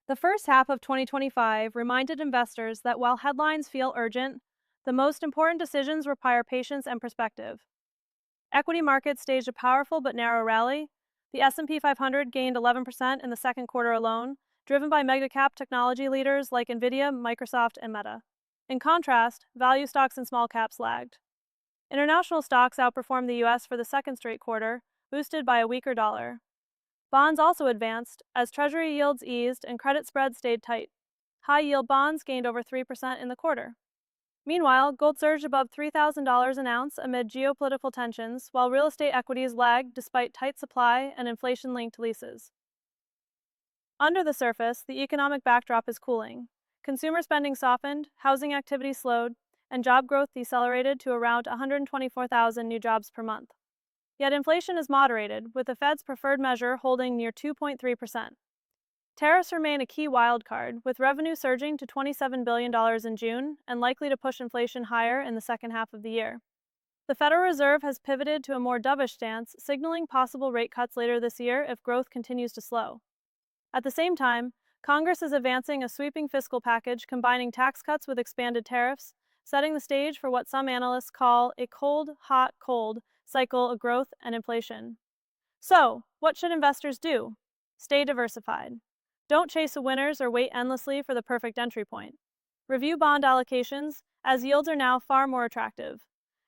The first half of 2025 reminded investors that while headlines feel urgent, the most important decisions require patience and perspective. Equity markets staged a powerful but narrow rally. The S&P 500 gained 11% in the second quarter alone, driven by mega-cap technology leaders like Nvidia, Microsoft, and Meta. In contrast, value stocks and small caps lagged. International stocks outperformed the US for the second straight quarter, boosted by a weaker dollar. Bonds also advanced, as Treasury yields eased and credit spreads stayed tight. High-yield bonds gained over 3% in the quarter. Meanwhile, gold surged above $3,000 an ounce amid geopolitical tensions, while real estate equities lagged despite tight supply and inflation-linked leases. Under the surface, the economic backdrop is cooling. Consumer spending softened, housing activity slowed, and job growth decelerated to around 124,000 new jobs per month. Yet inflation is moderated, with the Fed's preferred measure holding near 2.3%. Tariffs remain a key wildcard, with revenue surging to $27 billion in June and likely to push inflation higher in the second half of the year. The Federal Reserve has pivoted to a more dovish stance, signaling possible rate cuts later this year if growth continues to slow. At the same time, Congress is advancing a sweeping fiscal package combining tax cuts with expanded tariffs, setting the stage for what some analysts call a cold, hot, cold cycle of growth and inflation. So, what should investors do? Stay diversified. Don't chase the winners or wait endlessly for the perfect entry point. Review bond allocations, as yields are now far more attractive.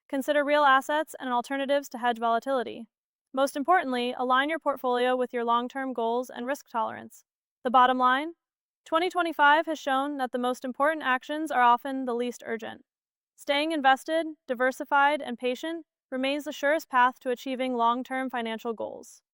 Consider real assets and alternatives to hedge volatility. Most importantly, align your portfolio with your long-term goals and risk tolerance. The bottom line? 2025 has shown that the most important actions are often the least urgent. Staying invested, diversified, and patient remains the surest path to achieving long-term financial goals.